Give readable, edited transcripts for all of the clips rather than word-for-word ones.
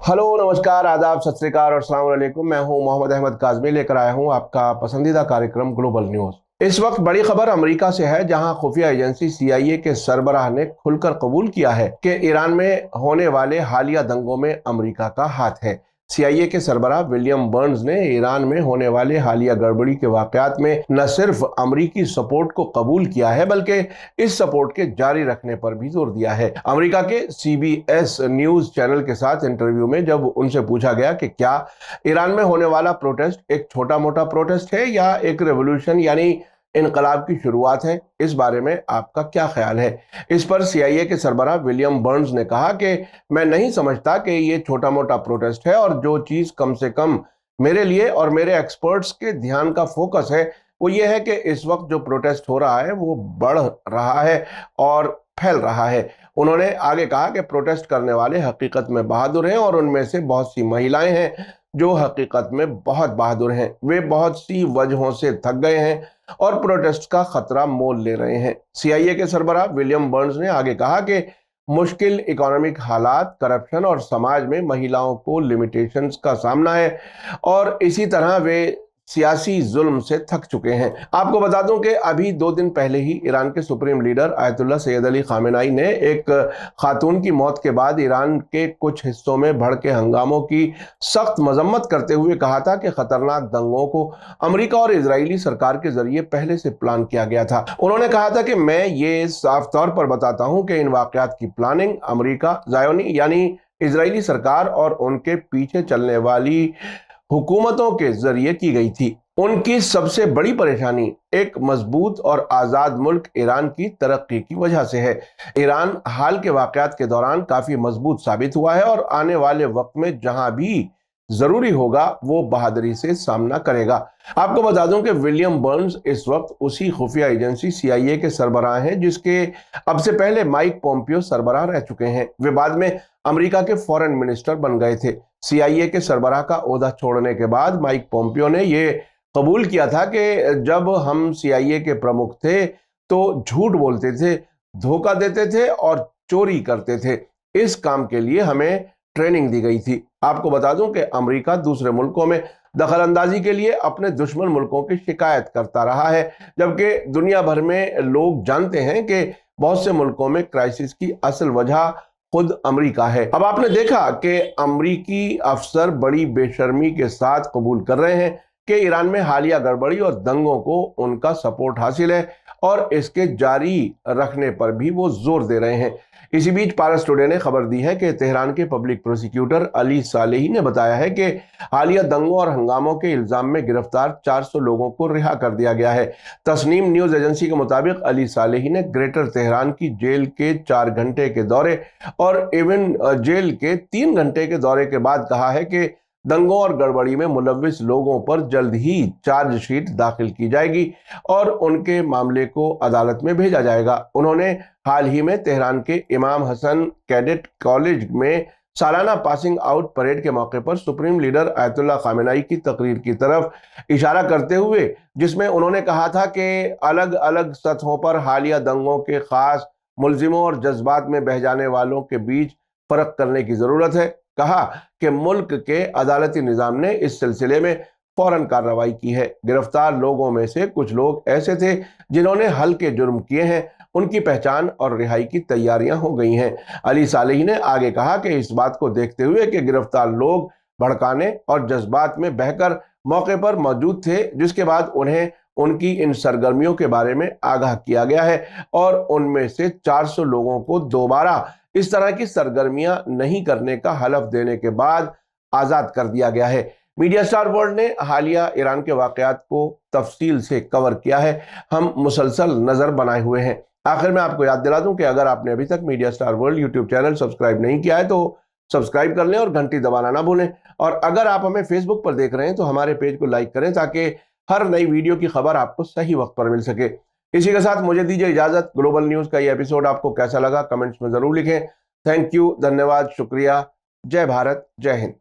Hello, नमस्कार, आदाब, सत श्री अकाल और अस्सलाम वालेकुम। मैं हूं मोहम्मद अहमद काज़मी, लेकर आया हूं आपका पसंदीदा कार्यक्रम ग्लोबल न्यूज़। इस वक्त बड़ी खबर अमेरिका से है, जहां खुफिया एजेंसी CIA के सरबराह ने खुलकर कबूल किया है कि ईरान में होने वाले हालिया दंगों में अमेरिका का हाथ है। CIA के सरबराह विलियम बर्न्स ने ईरान में होने वाले हालिया गड़बड़ी के वाकयात में न सिर्फ अमेरिकी सपोर्ट को कबूल किया है, बल्कि इस सपोर्ट के जारी रखने पर भी जोर दिया है। अमेरिका के CBS न्यूज चैनल के साथ इंटरव्यू में जब उनसे पूछा गया कि क्या ईरान में होने वाला प्रोटेस्ट एक छोटा मोटा प्रोटेस्ट है या एक रेवोल्यूशन यानी इनकलाब की शुरुआत है, इस बारे में आपका क्या ख्याल है। इस पर CIA के सरबराह विलियम बर्न्स ने कहा कि मैं नहीं समझता कि ये छोटा मोटा प्रोटेस्ट है, और जो चीज कम से कम मेरे लिए और मेरे एक्सपर्ट्स के ध्यान का फोकस है वो ये है कि इस वक्त जो प्रोटेस्ट हो रहा है वो बढ़ रहा है और फैल रहा है। उन्होंने आगे कहा कि प्रोटेस्ट करने वाले हकीकत में बहादुर हैं, और उनमें से बहुत सी महिलाएं हैं जो हकीकत में बहुत बहादुर हैं। वे बहुत सी वजहों से थक गए हैं और प्रोटेस्ट का खतरा मोल ले रहे हैं। CIA के सरबराह विलियम बर्न्स ने आगे कहा कि मुश्किल इकोनॉमिक हालात, करप्शन और समाज में महिलाओं को लिमिटेशंस का सामना है, और इसी तरह वे सियासी जुल्म से थक चुके हैं। आपको बता दूं कि अभी 2 दिन पहले ही ईरान के supreme leader Ayatollah Syed Ali Khamenei ने एक खातून की मौत के बाद ईरान के कुछ हिस्सों में भड़के हंगामों की सख्त मजम्मत करते हुए कहा था कि खतरनाक दंगों को अमेरिका और इजरायली सरकार के जरिए पहले से प्लान किया गया था। उन्होंने कहा था कि मैं ये साफ तौर पर बताता हूं कि इन वाकयात की प्लानिंग अमेरिका, ज़ायोनी यानी इजरायली सरकार और उनके पीछे चलने वाली हुकूमतों के जरिए की गई थी। उनकी सबसे बड़ी परेशानी एक मजबूत और आज़ाद मुल्क ईरान की तरक्की की वजह से है। ईरान हाल के वाकयात के दौरान काफी मजबूत साबित हुआ है, और आने वाले वक्त में जहां भी जरूरी होगा वो बहादुरी से सामना करेगा। आपको बता दूं कि विलियम बर्न्स इस वक्त उसी खुफिया एजेंसी CIA के सरबराह हैं जिसके अब से पहले माइक पोम्पियो सरबराह रह चुके हैं। वे बाद में अमेरिका के फॉरेन मिनिस्टर बन गए थे। CIA के सरबराह का ओहदा छोड़ने के बाद माइक पोम्पियो ने ये कबूल किया था कि जब हम CIA के प्रमुख थे तो झूठ बोलते थे, धोखा देते थे और चोरी करते थे। इस काम के लिए हमें ट्रेनिंग दी गई थी। आपको बता दूं कि अमेरिका दूसरे मुल्कों में दखल अंदाजी के लिए अपने दुश्मन मुल्कों की शिकायत करता रहा है, जबकि दुनिया भर में लोग जानते हैं कि बहुत से मुल्कों में क्राइसिस की असल वजह खुद अमेरिका है। अब आपने देखा कि अमेरिकी अफसर बड़ी बेशर्मी के साथ कबूल कर रहे हैं कि ईरान में हालिया गड़बड़ी और दंगों को उनका सपोर्ट हासिल है, और इसके जारी रखने पर भी वो जोर दे रहे हैं। इसी बीच पारस टुडे ने खबर दी है कि तेहरान के पब्लिक प्रोसिक्यूटर अली सालेही ने बताया है कि हालिया दंगों और हंगामों के इल्जाम में गिरफ्तार 400 लोगों को रिहा कर दिया गया है। तस्नीम न्यूज एजेंसी के मुताबिक अली सालेही ने ग्रेटर तेहरान की जेल के 4 घंटे के दौरे और इवन जेल के 3 घंटे के दौरे के बाद कहा है कि दंगों और गड़बड़ी में मुलव्विस लोगों पर जल्द ही चार्जशीट दाखिल की जाएगी और उनके मामले को अदालत में भेजा जाएगा। उन्होंने हाल ही में तेहरान के इमाम हसन कैडेट कॉलेज में सालाना पासिंग आउट परेड के मौके पर सुप्रीम लीडर आयतुल्लाह खामेनेई की तकरीर की तरफ इशारा करते हुए, जिसमें उन्होंने कहा था कि अलग अलग सतहों पर हालिया दंगों के खास मुलजिमों और जज्बात में बह जाने वालों के बीच फर्क करने की जरूरत है। कहा कि मुल्क के अदालती निजाम ने इस सिलसिले में फौरन कार्रवाई की है। गिरफ्तार लोगों में से कुछ लोग ऐसे थे जिन्होंने हल्के जुर्म किए हैं, उनकी पहचान और रिहाई की तैयारियां हो गई हैं। अली सालेही ने आगे कहा कि इस बात को देखते हुए कि गिरफ्तार लोग भड़काने और जज्बात में बहकर मौके पर मौजूद थे, जिसके बाद उन्हें उनकी इन सरगर्मियों के बारे में आगाह किया गया है, और उनमें से 400 लोगों को दोबारा इस तरह की सरगर्मियां नहीं करने का हलफ देने के बाद आजाद कर दिया गया है। मीडिया स्टार वर्ल्ड ने हालिया ईरान के वाकयात को तफसील से कवर किया है। हम मुसलसल नजर बनाए हुए हैं। आखिर में आपको याद दिला दूं कि अगर आपने अभी तक media star world YouTube channel subscribe नहीं किया है तो सब्सक्राइब कर लें और घंटी दबाना ना भूलें। और अगर आप हमें फेसबुक पर देख रहे हैं तो हमारे पेज को लाइक करें ताकि हर नई वीडियो की खबर आपको सही वक्त पर मिल सके। इसी के साथ मुझे दीजिए इजाजत। ग्लोबल न्यूज का ये एपिसोड आपको कैसा लगा कमेंट्स में जरूर लिखें। थैंक यू, धन्यवाद, शुक्रिया। जय भारत, जय हिंद।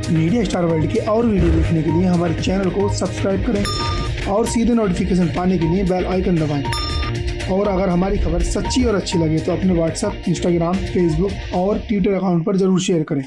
मीडिया स्टार वर्ल्ड के और वीडियो देखने के लिए हमारे चैनल को सब्सक्राइब करें और सीधे नोटिफिकेशन पाने के लिए बेल आइकन दबाएं। اور اگر ہماری خبر سچی اور اچھی لگے تو اپنے واٹس ایپ، انسٹاگرام، فیس بک اور ٹویٹر اکاؤنٹ پر ضرور شیئر کریں۔